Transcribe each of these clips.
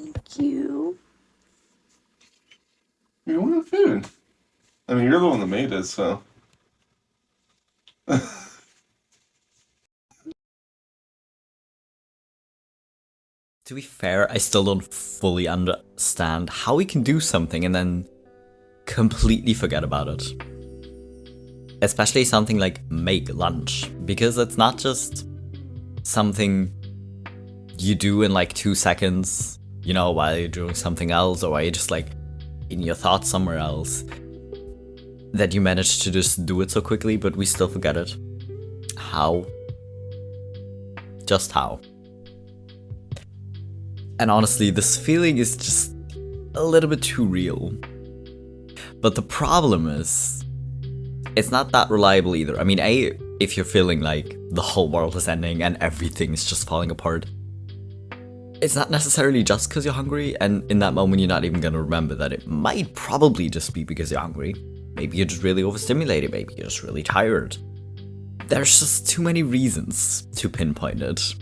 Thank you. You want food? I mean, you're the one that made it, so. To be fair, I still don't fully understand how we can do something and then completely forget about it. Especially something like make lunch, because it's not just something you do in like 2 seconds, you know, while you're doing something else or while you're just like in your thoughts somewhere else, that you manage to just do it so quickly, but we still forget it. How? Just how? And honestly, this feeling is just a little bit too real. But the problem is, it's not that reliable either. I mean, if you're feeling like the whole world is ending and everything is just falling apart, it's not necessarily just because you're hungry, and in that moment you're not even gonna remember that it might probably just be because you're hungry. Maybe you're just really overstimulated, maybe you're just really tired. There's just too many reasons to pinpoint it.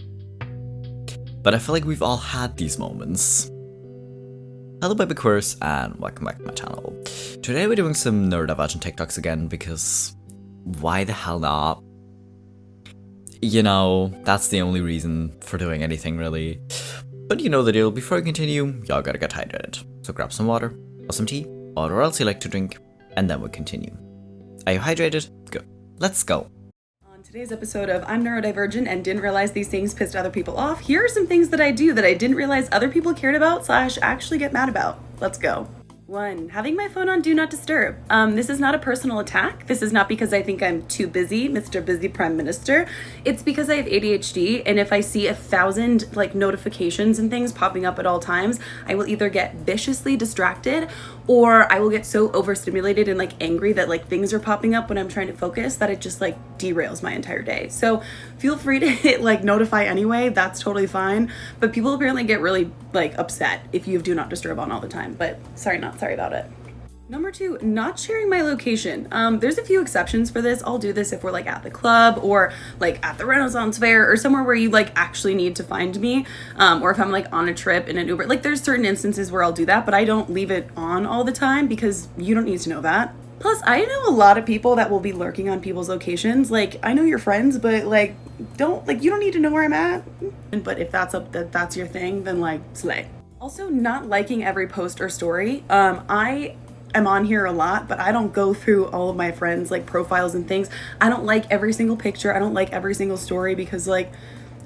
But I feel like we've all had these moments. Hello baby queers and welcome back to my channel. Today we're doing some neurodivergent TikToks again because why the hell not? You know, that's the only reason for doing anything really. But you know the deal, before we continue, y'all gotta get hydrated. So grab some water, or some tea, or whatever else you like to drink, and then we'll continue. Are you hydrated? Good. Let's go. On today's episode of I'm neurodivergent and didn't realize these things pissed other people off, here are some things that I do that I didn't realize other people cared about / actually get mad about. Let's go. 1. Having my phone on Do Not Disturb. This is not a personal attack. This is not because I think I'm too busy, Mr. Busy Prime Minister. It's because I have ADHD, and if I see 1,000 like notifications and things popping up at all times, I will either get viciously distracted or I will get so overstimulated and like angry that like things are popping up when I'm trying to focus that it just like derails my entire day. So feel free to hit like notify anyway, that's totally fine. But people apparently get really like upset if you have Do Not Disturb on all the time, but sorry about it. Number 2, not sharing my location. There's a few exceptions for this. I'll do this if we're like at the club or like at the Renaissance Fair or somewhere where you like actually need to find me. Or if I'm like on a trip in an Uber, like there's certain instances where I'll do that, but I don't leave it on all the time because you don't need to know that. Plus, I know a lot of people that will be lurking on people's locations. Like, I know you're friends, but like, you don't need to know where I'm at. But if that's your thing, then like, slay. Also, not liking every post or story. I am on here a lot, but I don't go through all of my friends' like profiles and things. I don't like every single picture. I don't like every single story because like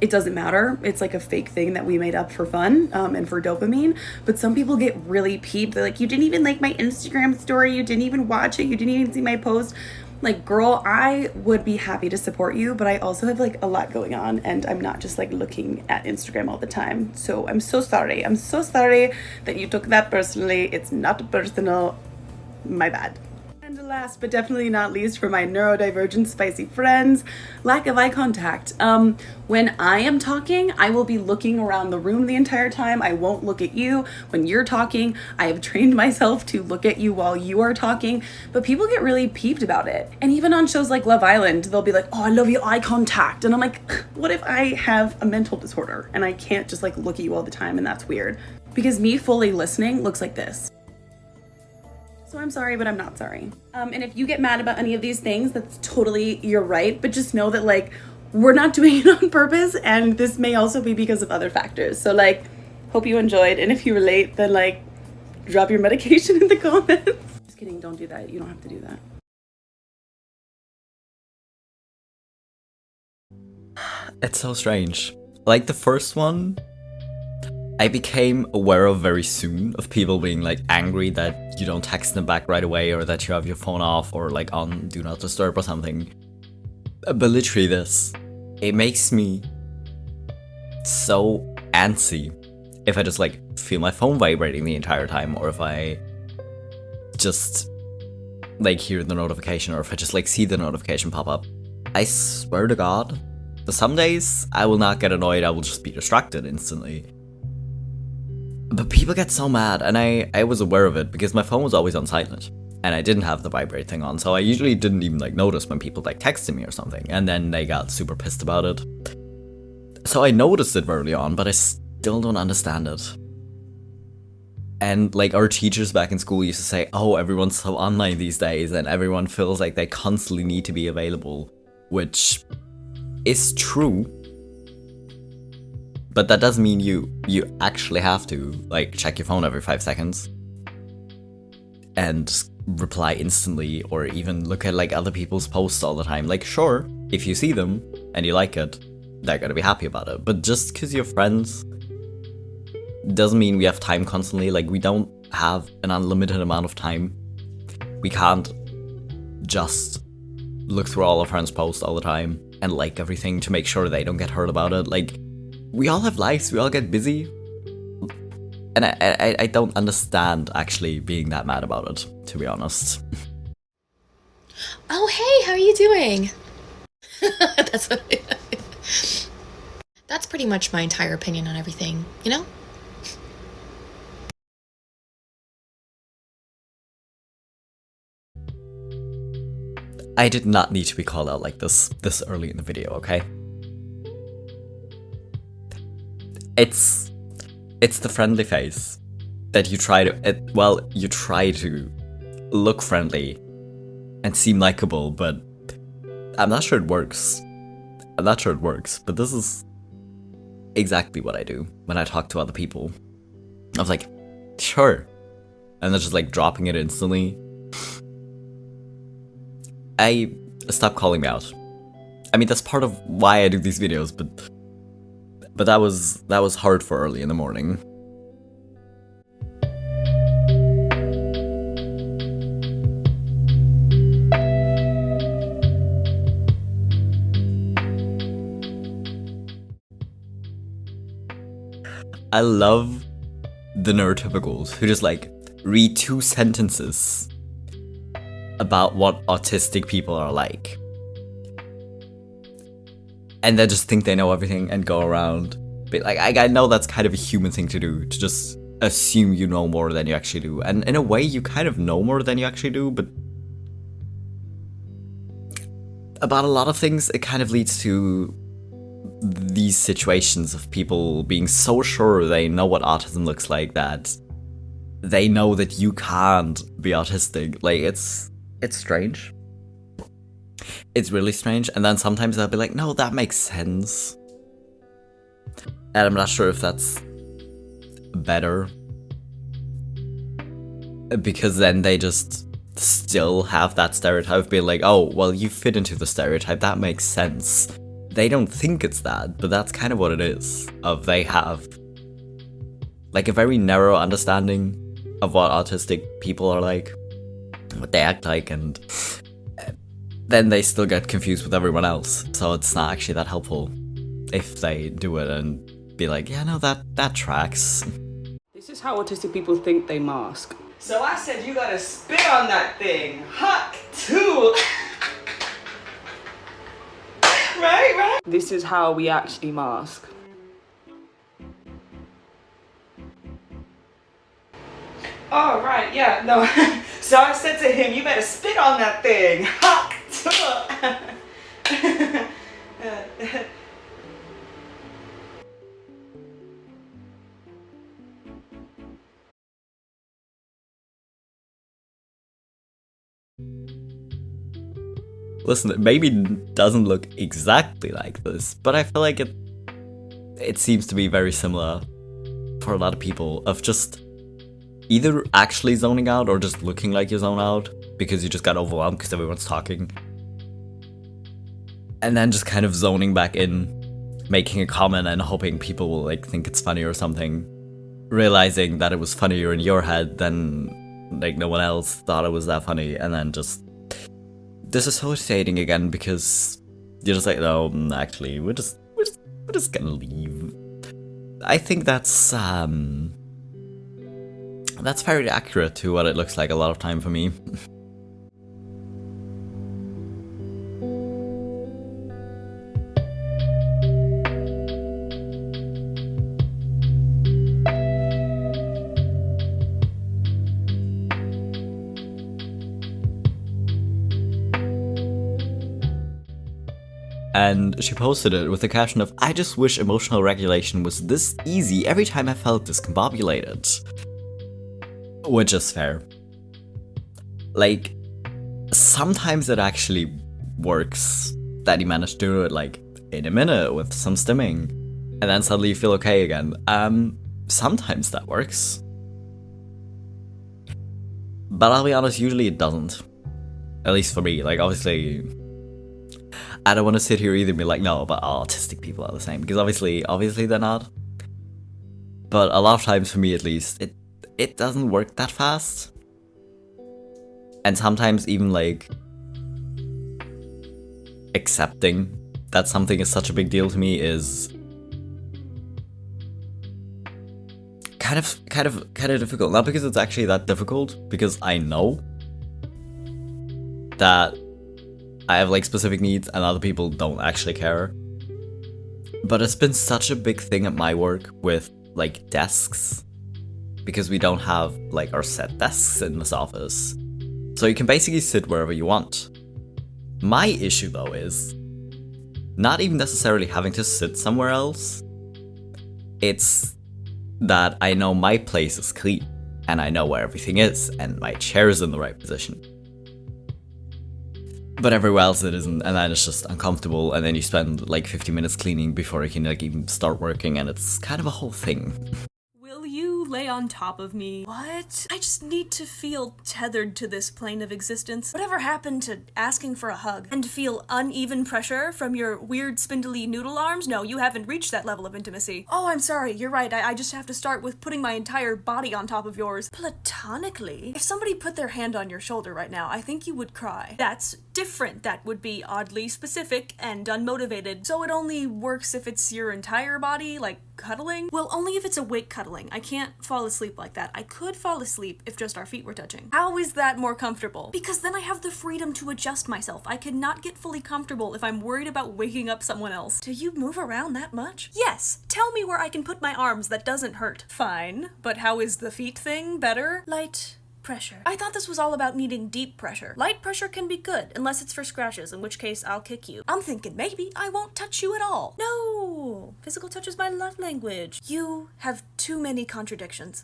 it doesn't matter. It's like a fake thing that we made up for fun and for dopamine. But some people get really peeved. They're like, you didn't even like my Instagram story. You didn't even watch it. You didn't even see my post. Like, girl, I would be happy to support you, but I also have like a lot going on and I'm not just like looking at Instagram all the time. So I'm so sorry. I'm so sorry that you took that personally. It's not personal. My bad. And last but definitely not least, for my neurodivergent spicy friends, lack of eye contact. When I am talking, I will be looking around the room the entire time. I won't look at you. When you're talking, I have trained myself to look at you while you are talking, but people get really peeved about it. And even on shows like Love Island, they'll be like, oh, I love your eye contact. And I'm like, what if I have a mental disorder and I can't just like look at you all the time? And that's weird because me fully listening looks like this. So I'm sorry, but I'm not sorry. And if you get mad about any of these things, that's totally your right. But just know that like we're not doing it on purpose, and this may also be because of other factors. So like, hope you enjoyed, and if you relate, then like drop your medication in the comments. Just kidding, don't do that. You don't have to do that. It's so strange. Like the first one, I became aware of very soon of people being like angry that you don't text them back right away or that you have your phone off or like on Do Not Disturb or something. But literally this, it makes me so antsy if I just like feel my phone vibrating the entire time or if I just like hear the notification or if I just like see the notification pop up. I swear to God, some days I will not get annoyed, I will just be distracted instantly. But people get so mad, and I was aware of it because my phone was always on silent and I didn't have the vibrate thing on, so I usually didn't even like notice when people like texted me or something, and then they got super pissed about it. So I noticed it early on, but I still don't understand it. And like our teachers back in school used to say, oh, everyone's so online these days and everyone feels like they constantly need to be available, which is true. But that doesn't mean you actually have to like check your phone every 5 seconds and reply instantly or even look at like other people's posts all the time. Like sure, if you see them and you like it, they're gonna be happy about it. But just because you're friends doesn't mean we have time constantly. Like we don't have an unlimited amount of time. We can't just look through all our friends' posts all the time and like everything to make sure they don't get hurt about it. Like we all have lives, we all get busy. And I don't understand actually being that mad about it, to be honest. Oh, hey, how are you doing? That's pretty much my entire opinion on everything, you know? I did not need to be called out like this early in the video, okay? It's the friendly face that you try to, you try to look friendly and seem likable, but I'm not sure it works. But this is exactly what I do when I talk to other people. I was like, sure. And they're just like dropping it instantly. Stop calling me out. I mean, that's part of why I do these videos, but that was hard for early in the morning. I love the neurotypicals who just like read 2 sentences about what autistic people are like. And they just think they know everything and go around. But like I know that's kind of a human thing to do, to just assume you know more than you actually do. And in a way you kind of know more than you actually do, but about a lot of things it kind of leads to these situations of people being so sure they know what autism looks like that they know that you can't be autistic. Like it's strange. It's really strange. And then sometimes they'll be like, no, that makes sense. And I'm not sure if that's better, because then they just still have that stereotype, being like, oh, well, you fit into the stereotype, that makes sense. They don't think it's that, but that's kind of what it is. They have like a very narrow understanding of what autistic people are like, what they act like, and then they still get confused with everyone else. So it's not actually that helpful if they do it and be like, yeah, no, that tracks. This is how autistic people think they mask. So I said you gotta spit on that thing. Hot too. Right? This is how we actually mask. Oh, right, yeah, no. So I said to him, you better spit on that thing. Hot too. Listen, it maybe doesn't look exactly like this, but I feel like it seems to be very similar for a lot of people, of just either actually zoning out or just looking like you zone out because you just got overwhelmed because everyone's talking. And then just kind of zoning back in, making a comment and hoping people will like think it's funny or something, realizing that it was funnier in your head than like no one else thought it was that funny, and then just disassociating again because you're just like, no, actually, we're just gonna leave. I think that's very accurate to what it looks like a lot of time for me. And she posted it with the caption of, I just wish emotional regulation was this easy every time I felt discombobulated. which is fair. Like, sometimes it actually works that you manage to do it like in a minute with some stimming, and then suddenly you feel okay again. Sometimes that works. But I'll be honest, usually it doesn't. At least for me. Like, obviously, I don't want to sit here either and be like, no, but all autistic people are the same. Because obviously they're not. But a lot of times, for me at least, it doesn't work that fast. And sometimes even like accepting that something is such a big deal to me is kind of difficult. Not because it's actually that difficult, because I know that I have like specific needs and other people don't actually care. But it's been such a big thing at my work with like desks, because we don't have like our set desks in this office. So you can basically sit wherever you want. My issue though is not even necessarily having to sit somewhere else. It's that I know my place is clean, and I know where everything is, and my chair is in the right position. But everywhere else it isn't, and then it's just uncomfortable, and then you spend like 50 minutes cleaning before you can like even start working, and it's kind of a whole thing. Will you lay on top of me? What? I just need to feel tethered to this plane of existence. Whatever happened to asking for a hug? And feel uneven pressure from your weird spindly noodle arms? No, you haven't reached that level of intimacy. Oh, I'm sorry, you're right. I just have to start with putting my entire body on top of yours. Platonically? If somebody put their hand on your shoulder right now, I think you would cry. That's different. That would be oddly specific and unmotivated. So it only works if it's your entire body, like cuddling? Well, only if it's awake cuddling. I can't fall asleep like that. I could fall asleep if just our feet were touching. How is that more comfortable? Because then I have the freedom to adjust myself. I cannot get fully comfortable if I'm worried about waking up someone else. Do you move around that much? Yes. Tell me where I can put my arms that doesn't hurt. Fine. But how is the feet thing better? Light pressure. I thought this was all about needing deep pressure. Light pressure can be good, unless it's for scratches, in which case I'll kick you. I'm thinking maybe I won't touch you at all. No! Physical touch is my love language. You have too many contradictions.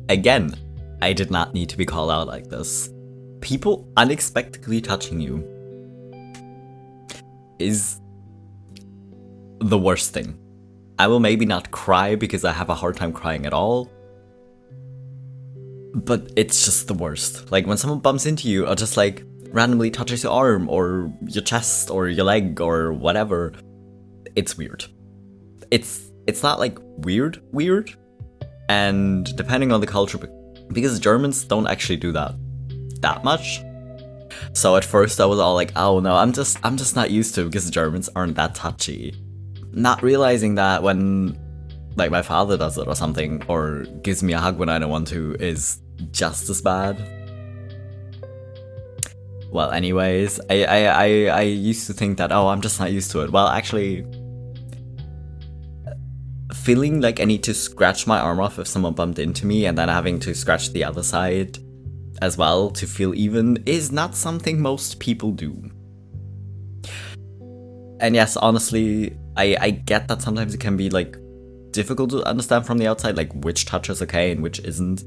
Again, I did not need to be called out like this. People unexpectedly touching you is the worst thing. I will maybe not cry because I have a hard time crying at all, but it's just the worst. Like when someone bumps into you or just like randomly touches your arm or your chest or your leg or whatever, it's weird. It's not like weird, and depending on the culture, because Germans don't actually do that much. So at first I was all like, oh no, I'm just not used to it because Germans aren't that touchy. Not realizing that when like my father does it or something, or gives me a hug when I don't want to, is just as bad. Well, anyways, I used to think that, oh, I'm just not used to it. Well, actually, feeling like I need to scratch my arm off if someone bumped into me and then having to scratch the other side as well to feel even is not something most people do. And yes, honestly, I get that sometimes it can be like difficult to understand from the outside, like which touch is okay and which isn't.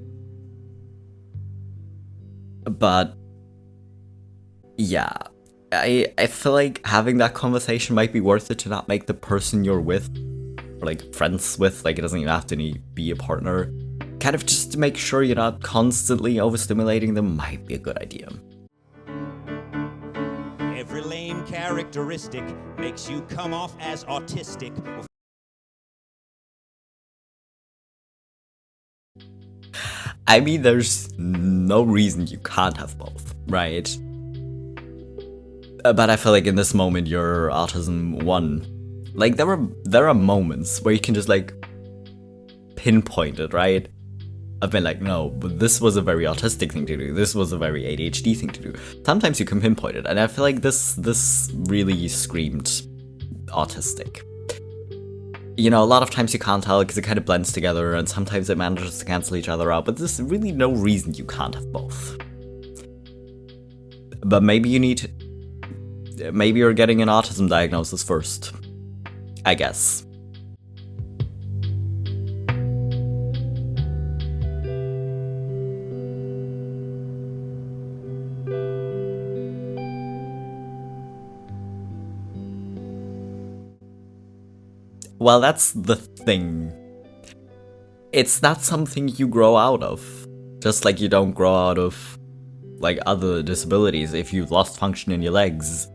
But yeah, I feel like having that conversation might be worth it to not make the person you're with, or like friends with, like it doesn't even have to be a partner, kind of just to make sure you're not constantly overstimulating them might be a good idea. Every lame characteristic makes you come off as autistic. I mean, there's no reason you can't have both, right? But I feel like in this moment, your autism won. Like, there are moments where you can just, like, pinpoint it, right? I've been like, no, but this was a very autistic thing to do. This was a very ADHD thing to do. Sometimes you can pinpoint it, and I feel like this really screamed autistic. You know, a lot of times you can't tell because it kind of blends together, and sometimes it manages to cancel each other out, but there's really no reason you can't have both. But maybe you're getting an autism diagnosis first, I guess. Well, that's the thing. It's not something you grow out of. Just like you don't grow out of, like, other disabilities. If you've lost function in your legs,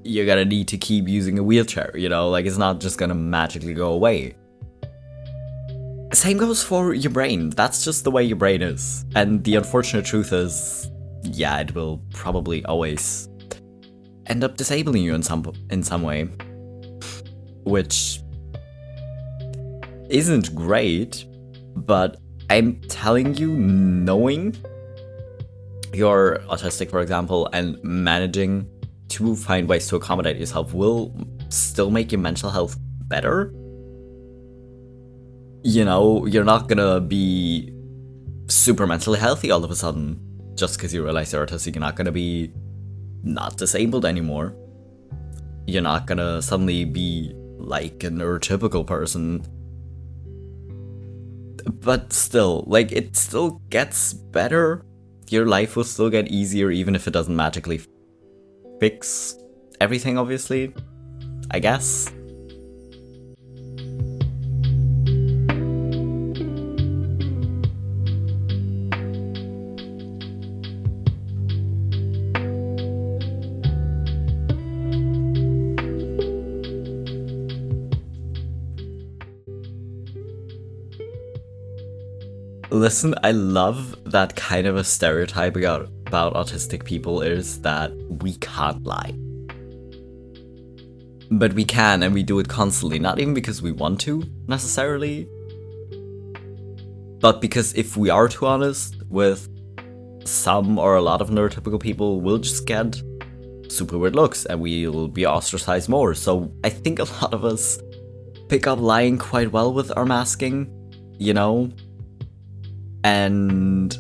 you're gonna need to keep using a wheelchair, you know? Like, it's not just gonna magically go away. Same goes for your brain. That's just the way your brain is. And the unfortunate truth is, yeah, it will probably always end up disabling you in some way. Which isn't great, but I'm telling you, knowing you're autistic, for example, and managing to find ways to accommodate yourself will still make your mental health better. You know, you're not gonna be super mentally healthy all of a sudden just because you realize you're autistic. You're not gonna be not disabled anymore. You're not gonna suddenly be like a neurotypical person. But still, like, it still gets better. Your life will still get easier even if it doesn't magically fix everything, obviously, I guess. Listen, I love that kind of a stereotype about autistic people is that we can't lie. But we can, and we do it constantly, not even because we want to, necessarily, but because if we are too honest with some or a lot of neurotypical people, we'll just get super weird looks, and we'll be ostracized more. So I think a lot of us pick up lying quite well with our masking, you know? And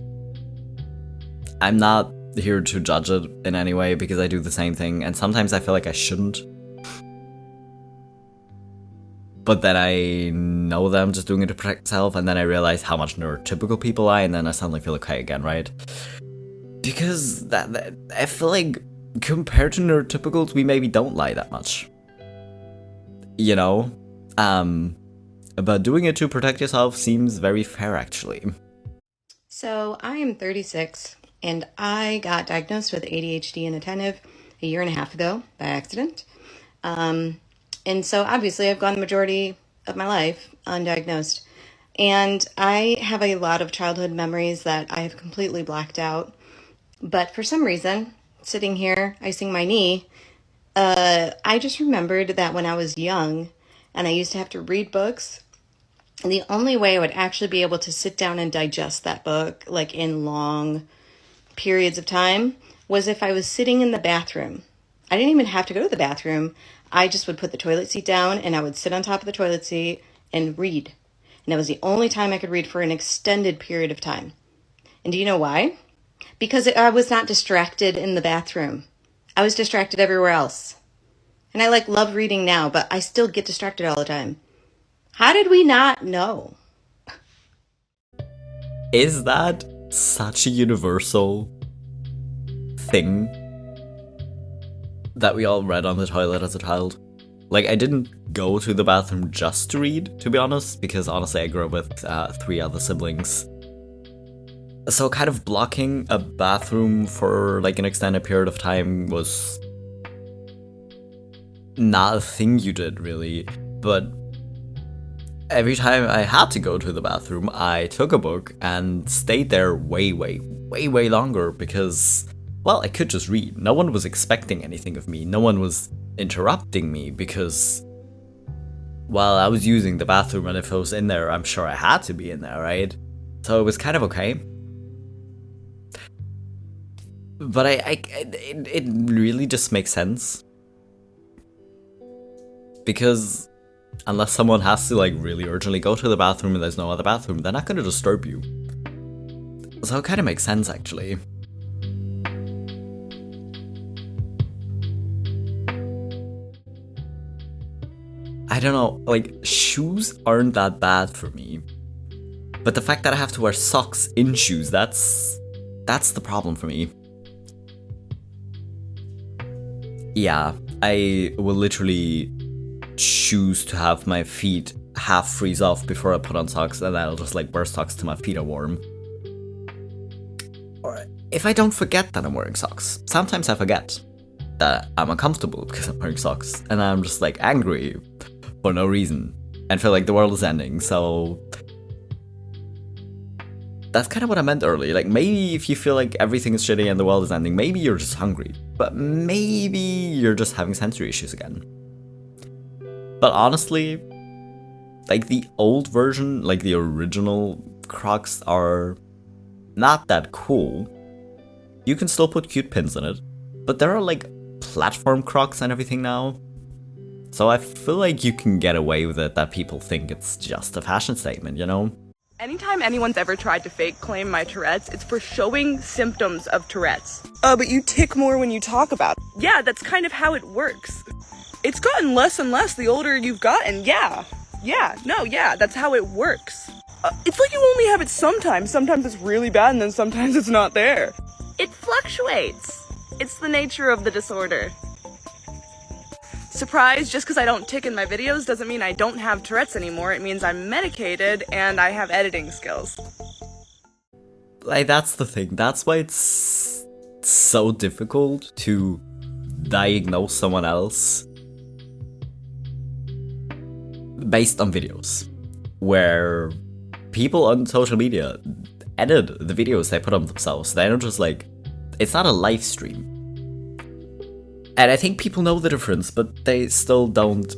I'm not here to judge it in any way because I do the same thing, and sometimes I feel like I shouldn't. But then I know that I'm just doing it to protect myself, and then I realize how much neurotypical people lie, and then I suddenly feel okay again, right? Because that I feel like compared to neurotypicals, we maybe don't lie that much. You know? But doing it to protect yourself seems very fair, actually. So I am 36 and I got diagnosed with ADHD and attentive a year and a half ago by accident. And so obviously I've gone the majority of my life undiagnosed. And I have a lot of childhood memories that I have completely blacked out. But for some reason, sitting here, icing my knee, I just remembered that when I was young and I used to have to read books, and the only way I would actually be able to sit down and digest that book, like in long periods of time, was if I was sitting in the bathroom. I didn't even have to go to the bathroom. I just would put the toilet seat down and I would sit on top of the toilet seat and read. And that was the only time I could read for an extended period of time. And do you know why? Because I was not distracted in the bathroom. I was distracted everywhere else. And I love reading now, but I still get distracted all the time. How did we not know? Is that such a universal thing that we all read on the toilet as a child? Like, I didn't go to the bathroom just to read, to be honest, because honestly I grew up with 3 other siblings. So kind of blocking a bathroom for like an extended period of time was not a thing you did, really, but every time I had to go to the bathroom, I took a book and stayed there way longer because, well, I could just read. No one was expecting anything of me. No one was interrupting me because, well, I was using the bathroom, and if I was in there, I'm sure I had to be in there, right? So it was kind of okay. But it really just makes sense. Because unless someone has to like really urgently go to the bathroom and there's no other bathroom, they're not going to disturb you. So it kind of makes sense, actually. I don't know, like, shoes aren't that bad for me. But the fact that I have to wear socks in shoes, that's the problem for me. Yeah, I will literally choose to have my feet half freeze off before I put on socks, and then I'll just like wear socks till my feet are warm. Or if I don't forget that I'm wearing socks. Sometimes I forget that I'm uncomfortable because I'm wearing socks, and I'm just like angry for no reason and feel like the world is ending. So that's kind of what I meant earlier. Like, maybe if you feel like everything is shitty and the world is ending, maybe you're just hungry, but maybe you're just having sensory issues again. But honestly, like the old version, like the original Crocs are not that cool. You can still put cute pins in it, but there are like platform Crocs and everything now. So I feel like you can get away with it that people think it's just a fashion statement, you know? Anytime anyone's ever tried to fake claim my Tourette's, it's for showing symptoms of Tourette's. But you tick more when you talk about it. Yeah, that's kind of how it works. It's gotten less and less the older you've gotten, yeah, that's how it works. It's like you only have it sometimes. Sometimes it's really bad and then sometimes it's not there. It fluctuates. It's the nature of the disorder. Surprise, just because I don't tick in my videos doesn't mean I don't have Tourette's anymore. It means I'm medicated and I have editing skills. Like, that's the thing. That's why it's so difficult to diagnose someone else based on videos, where people on social media edit the videos they put on themselves. They're not just like, it's not a live stream. And I think people know the difference, but they still don't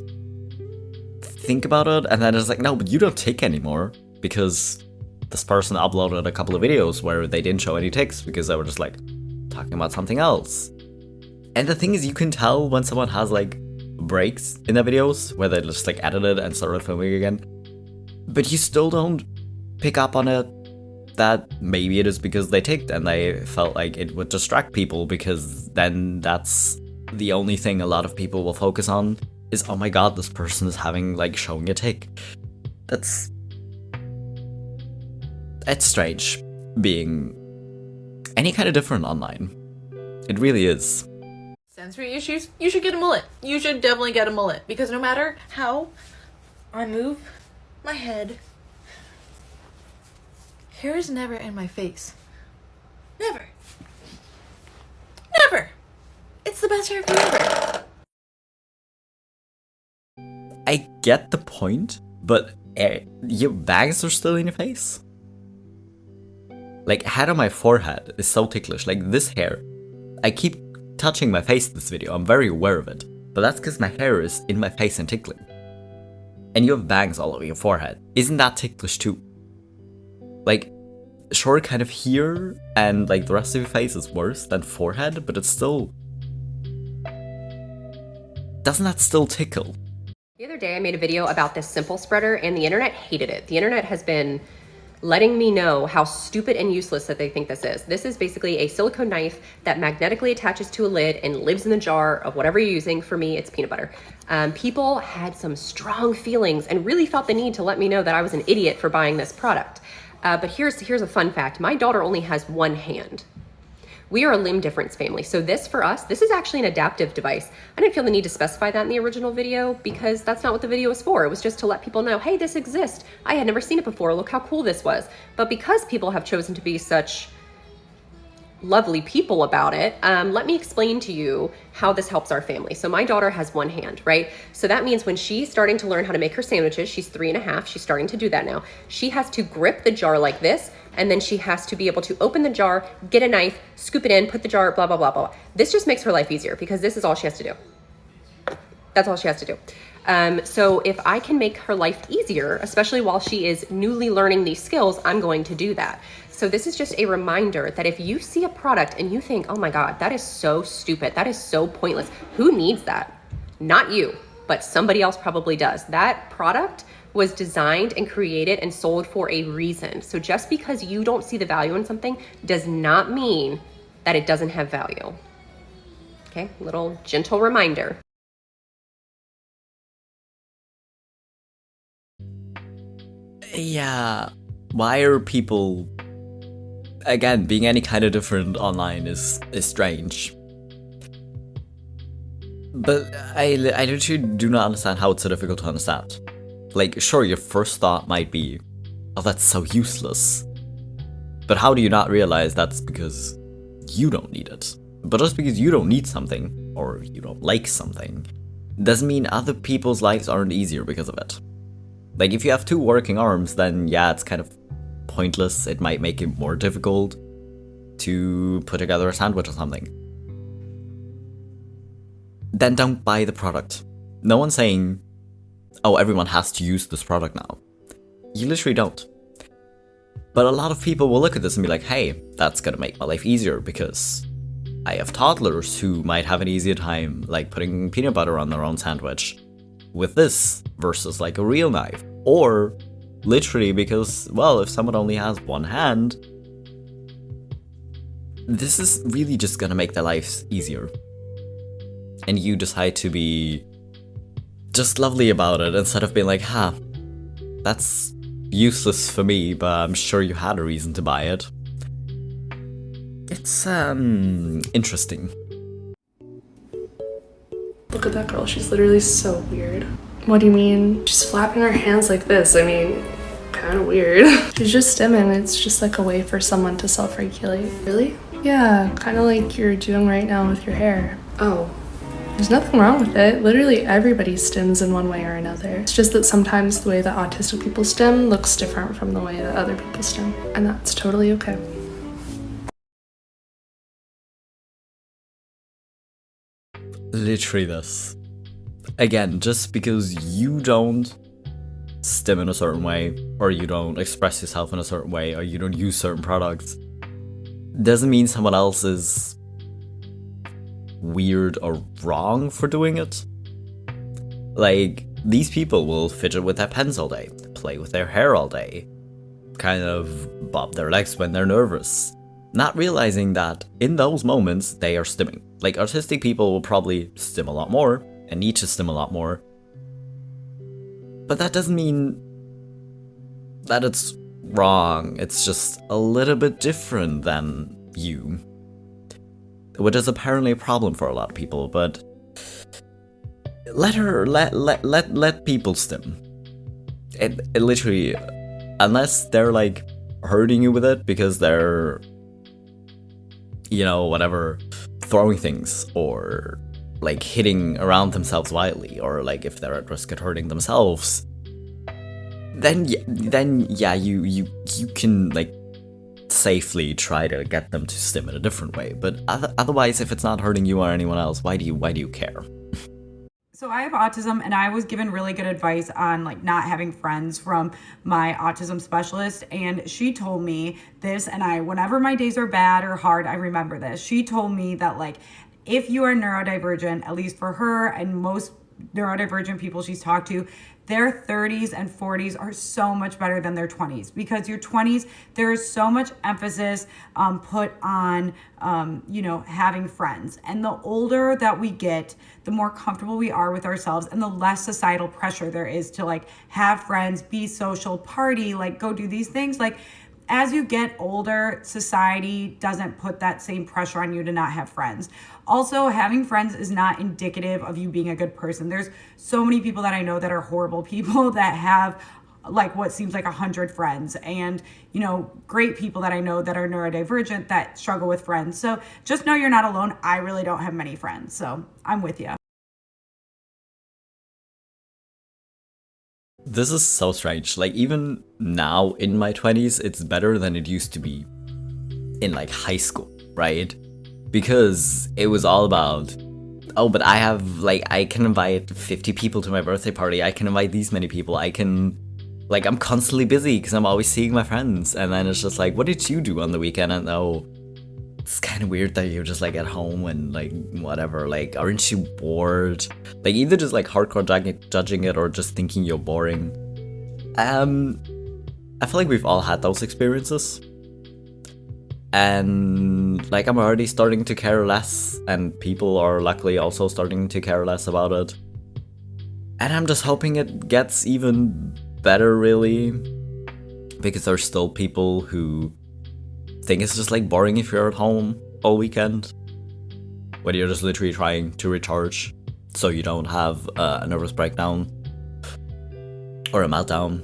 think about it. And then it's like, no, but you don't tick anymore, because this person uploaded a couple of videos where they didn't show any ticks because they were just like talking about something else. And the thing is, you can tell when someone has like breaks in their videos where they just like edited and started filming again. But you still don't pick up on it that maybe it is because they ticked and they felt like it would distract people, because then that's the only thing a lot of people will focus on is, oh my god, this person is having like showing a tick. It's strange being any kind of different online. It really is. Sensory issues? You should get a mullet. You should definitely get a mullet, because no matter how I move my head, hair is never in my face. Never. Never. It's the best haircut ever. I get the point, but your bangs are still in your face. Like, hair on my forehead is so ticklish. Like, this hair, I keep touching my face in this video. I'm very aware of it. But that's because my hair is in my face and tickling. And you have bangs all over your forehead. Isn't that ticklish too? Like, sure, kind of here, and like the rest of your face is worse than forehead, but it's still... Doesn't that still tickle? The other day I made a video about this simple spreader and the internet hated it. The internet has been letting me know how stupid and useless that they think this is. This is basically a silicone knife that magnetically attaches to a lid and lives in the jar of whatever you're using. For me, it's peanut butter. People had some strong feelings and really felt the need to let me know that I was an idiot for buying this product. But here's a fun fact. My daughter only has one hand. We are a limb difference family. So this, for us, this is actually an adaptive device. I didn't feel the need to specify that in the original video because that's not what the video was for. It was just to let people know, hey, this exists. I had never seen it before. Look how cool this was. But because people have chosen to be such lovely people about it, let me explain to you how this helps our family. So my daughter has one hand, right? So that means when she's starting to learn how to make her sandwiches, she's 3.5, she's starting to do that now. She has to grip the jar like this, and then she has to be able to open the jar, get a knife, scoop it in, put the jar, blah, blah, blah, blah. This just makes her life easier because this is all she has to do. That's all she has to do. So if I can make her life easier, especially while she is newly learning these skills, I'm going to do that. So this is just a reminder that if you see a product and you think, oh my God, that is so stupid, that is so pointless, who needs that? Not you, but somebody else probably does. That product was designed and created and sold for a reason. So just because you don't see the value in something does not mean that it doesn't have value. Okay, little gentle reminder. Yeah, why are people, again, being any kind of different online is strange. But I literally do not understand how it's so difficult to understand. Like, sure, your first thought might be, oh, that's so useless. But how do you not realize that's because you don't need it? But just because you don't need something, or you don't like something, doesn't mean other people's lives aren't easier because of it. Like, if you have 2 working arms, then yeah, it's kind of pointless. It might make it more difficult to put together a sandwich or something. Then don't buy the product. No one's saying, oh, everyone has to use this product now. You literally don't. But a lot of people will look at this and be like, hey, that's gonna make my life easier because I have toddlers who might have an easier time like putting peanut butter on their own sandwich with this versus like a real knife. Or literally because, well, if someone only has one hand, this is really just gonna make their lives easier. And you decide to be just lovely about it instead of being like, that's useless for me, but I'm sure you had a reason to buy it. It's, interesting. Look at that girl, she's literally so weird. What do you mean? She's flapping her hands like this, I mean, kinda weird. She's just stimming, it's just like a way for someone to self-regulate. Really? Yeah, kinda like you're doing right now with your hair. Oh. There's nothing wrong with it. Literally everybody stims in one way or another. It's just that sometimes the way that autistic people stim looks different from the way that other people stim. And that's totally okay. Literally this. Again, just because you don't stim in a certain way, or you don't express yourself in a certain way, or you don't use certain products, doesn't mean someone else is weird or wrong for doing it. Like, these people will fidget with their pens all day, play with their hair all day, kind of bob their legs when they're nervous, not realizing that in those moments they are stimming. Like, artistic people will probably stim a lot more and need to stim a lot more, but that doesn't mean that it's wrong. It's just a little bit different than you, which is apparently a problem for a lot of people. But let people stim. It literally, unless they're like hurting you with it because they're, you know, whatever, throwing things or like hitting around themselves wildly, or like if they're at risk at hurting themselves, then yeah, you can like safely try to get them to stim in a different way. But otherwise, if it's not hurting you or anyone else, why do you care? So I have autism, and I was given really good advice on like not having friends from my autism specialist, and she told me this, and whenever my days are bad or hard, I remember this. She told me that like if you are neurodivergent, at least for her and most neurodivergent people she's talked to, their 30s and 40s are so much better than their 20s, because your 20s, there is so much emphasis put on, having friends. And the older that we get, the more comfortable we are with ourselves and the less societal pressure there is to like have friends, be social, party, like go do these things. Like, as you get older, society doesn't put that same pressure on you to not have friends. Also, having friends is not indicative of you being a good person. There's so many people that I know that are horrible people that have like what seems like 100 friends, and great people that I know that are neurodivergent that struggle with friends. So just know you're not alone. I really don't have many friends, so I'm with you. This is so strange. Like, even now in my 20s, it's better than it used to be in like high school, right? Because it was all about, oh, but I can invite 50 people to my birthday party. I can invite these many people. I'm constantly busy because I'm always seeing my friends. And then it's just like, what did you do on the weekend? And oh, it's kind of weird that you're just like at home and like whatever. Like, aren't you bored? Like, either just like hardcore judging it or just thinking you're boring. I feel like we've all had those experiences. And like, I'm already starting to care less, and people are luckily also starting to care less about it. And I'm just hoping it gets even better, really, because there's still people who think it's just like boring if you're at home all weekend when you're just literally trying to recharge so you don't have a nervous breakdown or a meltdown,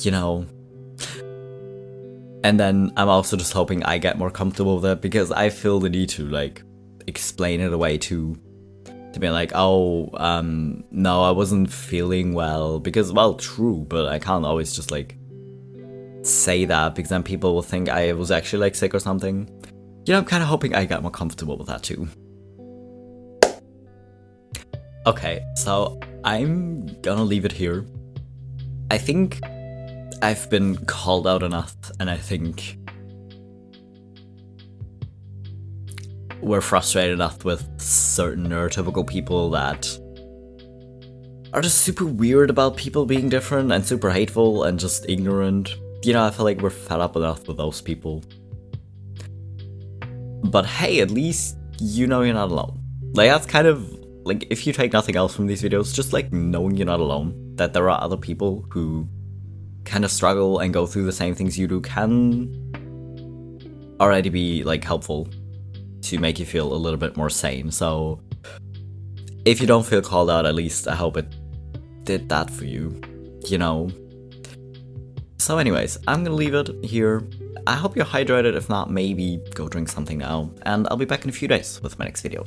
you know. And then I'm also just hoping I get more comfortable with it, because I feel the need to like explain it away to be like, oh, no, I wasn't feeling well, because, well, true, but I can't always just like say that, because then people will think I was actually like sick or something. You know, I'm kind of hoping I get more comfortable with that too. Okay, so I'm gonna leave it here. I think I've been called out enough, and I think we're frustrated enough with certain neurotypical people that are just super weird about people being different and super hateful and just ignorant. You know, I feel like we're fed up enough with those people. But hey, at least you know you're not alone. Like, that's kind of, like, if you take nothing else from these videos, just like knowing you're not alone, that there are other people who kind of struggle and go through the same things you do, can already be like helpful to make you feel a little bit more sane. So if you don't feel called out, at least I hope it did that for you, you know. So anyways, I'm gonna leave it here. I hope you're hydrated. If not, maybe go drink something now, and I'll be back in a few days with my next video.